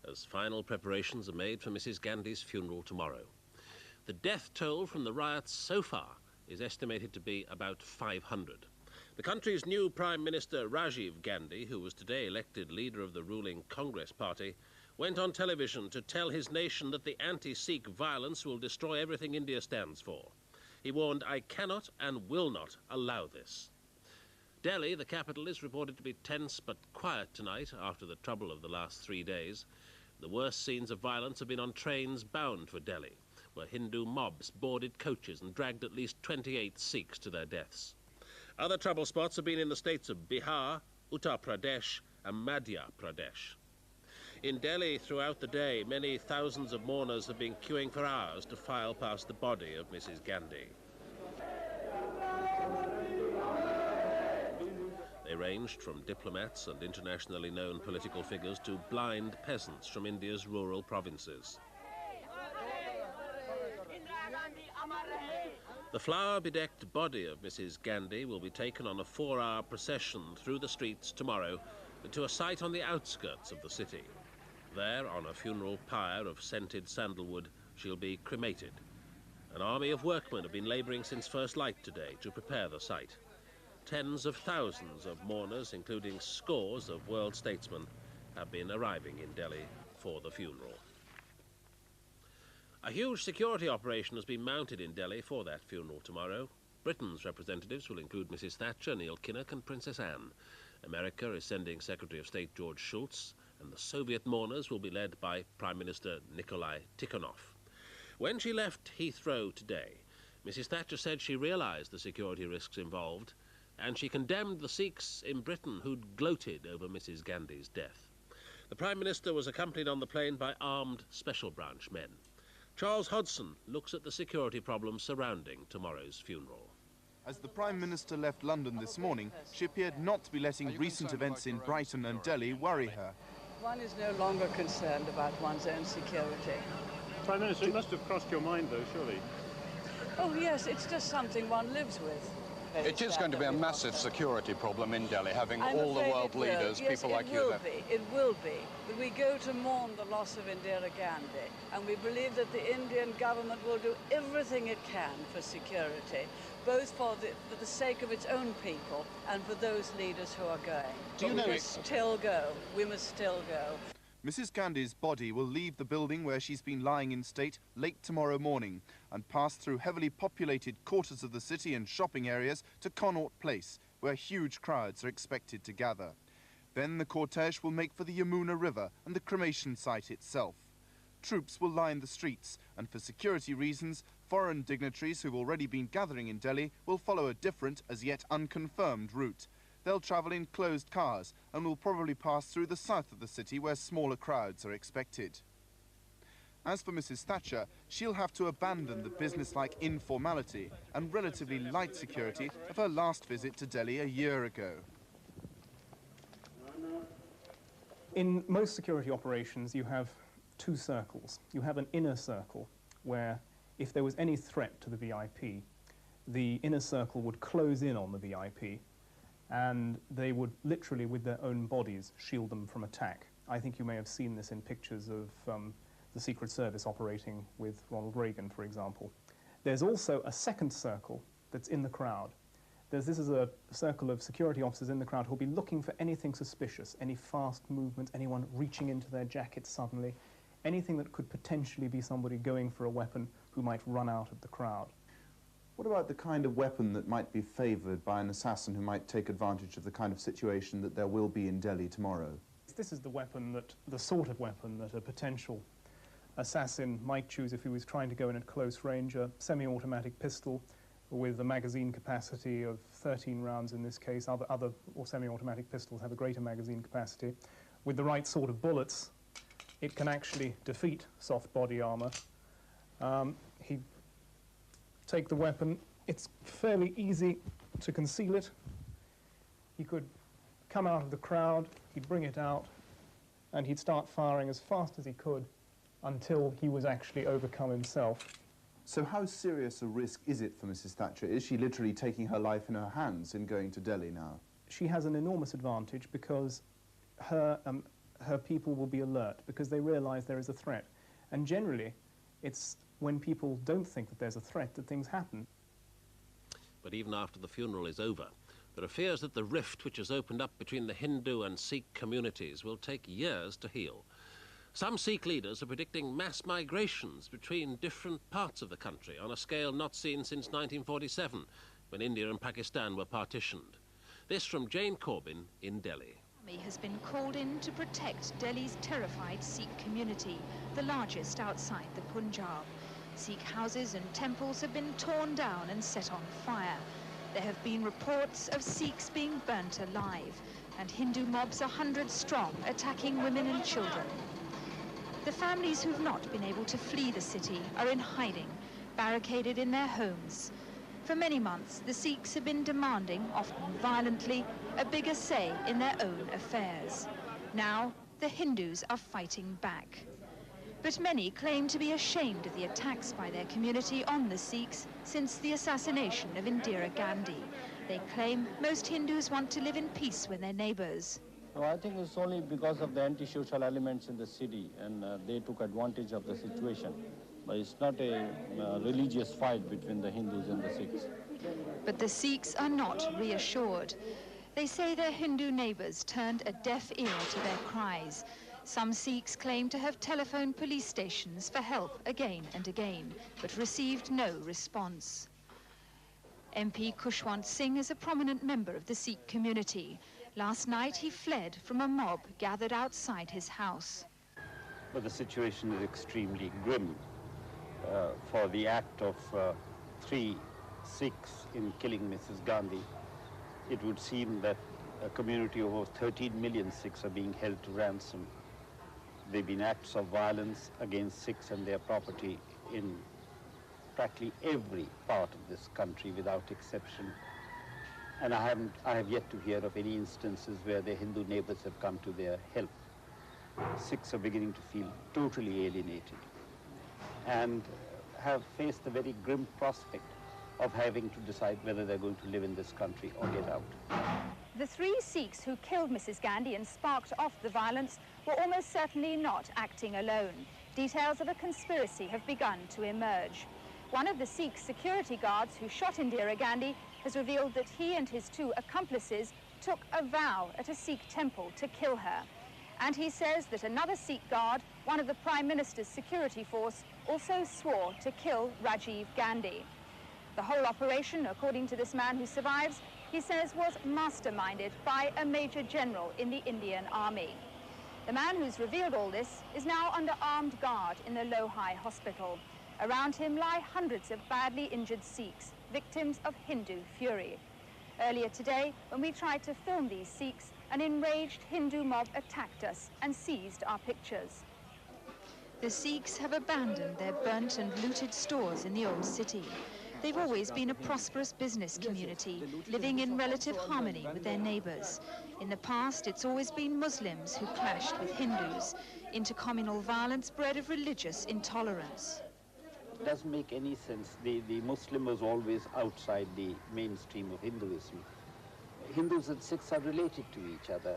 as final preparations are made for Mrs. Gandhi's funeral tomorrow. The death toll from the riots so far is estimated to be about 500. The country's new Prime Minister Rajiv Gandhi, who was today elected leader of the ruling Congress party, went on television to tell his nation that the anti-Sikh violence will destroy everything India stands for. He warned, "I cannot and will not allow this." Delhi, the capital, is reported to be tense but quiet tonight after the trouble of the last 3 days. The worst scenes of violence have been on trains bound for Delhi, where Hindu mobs boarded coaches and dragged at least 28 Sikhs to their deaths. Other trouble spots have been in the states of Bihar, Uttar Pradesh and Madhya Pradesh. In Delhi throughout the day, many thousands of mourners have been queuing for hours to file past the body of Mrs. Gandhi. They ranged from diplomats and internationally known political figures to blind peasants from India's rural provinces. The flower-bedecked body of Mrs. Gandhi will be taken on a 4-hour procession through the streets tomorrow to a site on the outskirts of the city. There, on a funeral pyre of scented sandalwood, she'll be cremated. An army of workmen have been labouring since first light today to prepare the site. Tens of thousands of mourners, including scores of world statesmen, have been arriving in Delhi for the funeral. A huge security operation has been mounted in Delhi for that funeral tomorrow. Britain's representatives will include Mrs. Thatcher, Neil Kinnock and Princess Anne. America is sending Secretary of State George Shultz, and the Soviet mourners will be led by Prime Minister Nikolai Tikhonov. When she left Heathrow today, Mrs. Thatcher said she realised the security risks involved, and she condemned the Sikhs in Britain who'd gloated over Mrs. Gandhi's death. The Prime Minister was accompanied on the plane by armed special branch men. Charles Hodgson looks at the security problems surrounding tomorrow's funeral. As the Prime Minister left London this morning, she appeared not to be letting recent events in Brighton and Delhi worry her. One is no longer concerned about one's own security. Prime Minister, it must have crossed your mind, though, surely? Oh, yes, it's just something one lives with. It is going to be a massive security problem in Delhi, having all the world leaders, people like you there. It will be. But we go to mourn the loss of Indira Gandhi, and we believe that the Indian government will do everything it can for security, both for the sake of its own people and for those leaders who are going. We must still go. We must still go. Mrs. Gandhi's body will leave the building where she's been lying in state late tomorrow morning and pass through heavily populated quarters of the city and shopping areas to Connaught Place, where huge crowds are expected to gather. Then the cortege will make for the Yamuna River and the cremation site itself. Troops will line the streets, and for security reasons, foreign dignitaries who've already been gathering in Delhi will follow a different, as yet unconfirmed route. They'll travel in closed cars and will probably pass through the south of the city where smaller crowds are expected. As for Mrs. Thatcher, she'll have to abandon the business-like informality and relatively light security of her last visit to Delhi a year ago. In most security operations, you have 2 circles. You have an inner circle where, if there was any threat to the VIP, the inner circle would close in on the VIP, and they would literally, with their own bodies, shield them from attack. I think you may have seen this in pictures of the Secret Service operating with Ronald Reagan, for example. There's also a second circle that's in the crowd. This is a circle of security officers in the crowd who'll be looking for anything suspicious, any fast movement, anyone reaching into their jackets suddenly, anything that could potentially be somebody going for a weapon who might run out of the crowd. What about the kind of weapon that might be favoured by an assassin who might take advantage of the kind of situation that there will be in Delhi tomorrow? This is the sort of weapon that a potential assassin might choose if he was trying to go in at close range, a semi-automatic pistol with a magazine capacity of 13 rounds in this case. Other semi-automatic pistols have a greater magazine capacity. With the right sort of bullets, it can actually defeat soft body armour. He'd take the weapon. It's fairly easy to conceal it. He could come out of the crowd, he'd bring it out, and he'd start firing as fast as he could until he was actually overcome himself. So how serious a risk is it for Mrs. Thatcher? Is she literally taking her life in her hands in going to Delhi now? She has an enormous advantage because her her people will be alert because they realize there is a threat. And generally, it's when people don't think that there's a threat that things happen. But even after the funeral is over, there are fears that the rift which has opened up between the Hindu and Sikh communities will take years to heal. Some Sikh leaders are predicting mass migrations between different parts of the country on a scale not seen since 1947, when India and Pakistan were partitioned. This from Jane Cordin in Delhi. Army has been called in to protect Delhi's terrified Sikh community, the largest outside the Punjab. Sikh houses and temples have been torn down and set on fire. There have been reports of Sikhs being burnt alive, and Hindu mobs 100 strong attacking women and children. The families who've not been able to flee the city are in hiding, barricaded in their homes. For many months, the Sikhs have been demanding, often violently, a bigger say in their own affairs. Now, the Hindus are fighting back. But many claim to be ashamed of the attacks by their community on the Sikhs since the assassination of Indira Gandhi. They claim most Hindus want to live in peace with their neighbors. No, I think it's only because of the anti-social elements in the city, and they took advantage of the situation. But it's not a religious fight between the Hindus and the Sikhs. But the Sikhs are not reassured. They say their Hindu neighbors turned a deaf ear to their cries. Some Sikhs claim to have telephoned police stations for help again and again, but received no response. MP Khushwant Singh is a prominent member of the Sikh community. Last night he fled from a mob gathered outside his house. But the situation is extremely grim. For the act of 3 Sikhs in killing Mrs. Gandhi, it would seem that a community of over 13 million Sikhs are being held to ransom. There have been acts of violence against Sikhs and their property in practically every part of this country without exception. And I have yet to hear of any instances where their Hindu neighbors have come to their help. Sikhs are beginning to feel totally alienated and have faced the very grim prospect of having to decide whether they're going to live in this country or get out. The 3 Sikhs who killed Mrs. Gandhi and sparked off the violence were almost certainly not acting alone. Details of a conspiracy have begun to emerge. One of the Sikh security guards who shot Indira Gandhi has revealed that he and his 2 accomplices took a vow at a Sikh temple to kill her. And he says that another Sikh guard, one of the Prime Minister's security force, also swore to kill Rajiv Gandhi. The whole operation, according to this man who survives, he says was masterminded by a Major General in the Indian Army. The man who's revealed all this is now under armed guard in the Lohai hospital. Around him lie hundreds of badly injured Sikhs, victims of Hindu fury. Earlier today, when we tried to film these Sikhs, an enraged Hindu mob attacked us and seized our pictures. The Sikhs have abandoned their burnt and looted stores in the old city. They've always been a prosperous business community, living in relative harmony with their neighbors. In the past, it's always been Muslims who clashed with Hindus. Intercommunal violence bred of religious intolerance. It doesn't make any sense. The Muslim was always outside the mainstream of Hinduism. Hindus and Sikhs are related to each other.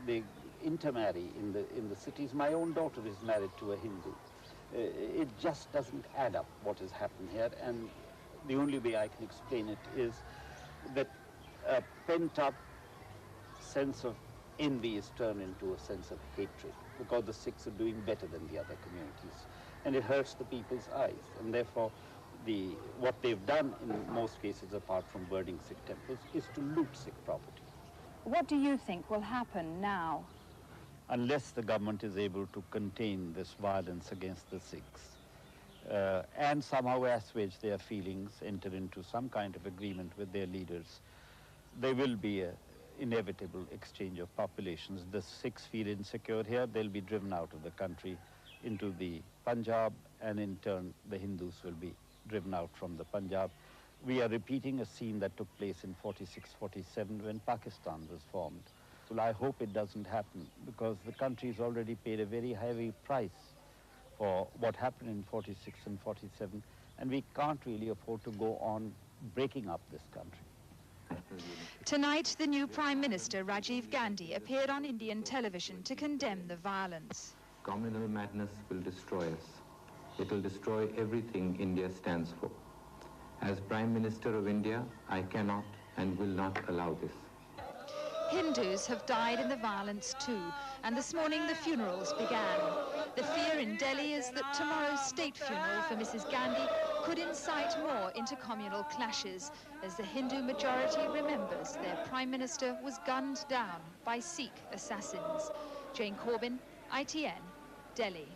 They intermarry in the cities. My own daughter is married to a Hindu. It just doesn't add up what has happened here, and the only way I can explain it is that a pent-up sense of envy is turned into a sense of hatred because the Sikhs are doing better than the other communities. And it hurts the people's eyes. And therefore, what they've done in most cases, apart from burning Sikh temples, is to loot Sikh property. What do you think will happen now? Unless the government is able to contain this violence against the Sikhs, and somehow assuage their feelings, enter into some kind of agreement with their leaders, there will be an inevitable exchange of populations. The Sikhs feel insecure here, they'll be driven out of the country into the Punjab, and in turn the Hindus will be driven out from the Punjab. We are repeating a scene that took place in 46-47 when Pakistan was formed. Well, I hope it doesn't happen, because the country's already paid a very heavy price for what happened in 46 and 47, and we can't really afford to go on breaking up this country. Tonight, the new Prime Minister, Rajiv Gandhi, appeared on Indian television to condemn the violence. Communal madness will destroy us. It will destroy everything India stands for. As Prime Minister of India, I cannot and will not allow this. Hindus have died in the violence too, and this morning the funerals began. The fear in Delhi is that tomorrow's state funeral for Mrs. Gandhi could incite more intercommunal clashes, as the Hindu majority remembers their Prime Minister was gunned down by Sikh assassins. Jane Cordin, ITN, Delhi.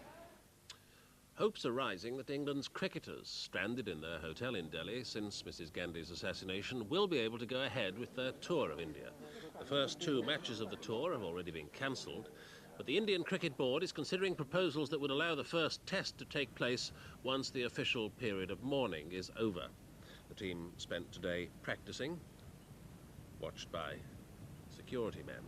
Hopes are rising that England's cricketers, stranded in their hotel in Delhi since Mrs. Gandhi's assassination, will be able to go ahead with their tour of India. The first 2 matches of the tour have already been cancelled, but the Indian Cricket Board is considering proposals that would allow the first test to take place once the official period of mourning is over. The team spent today practicing, watched by security men.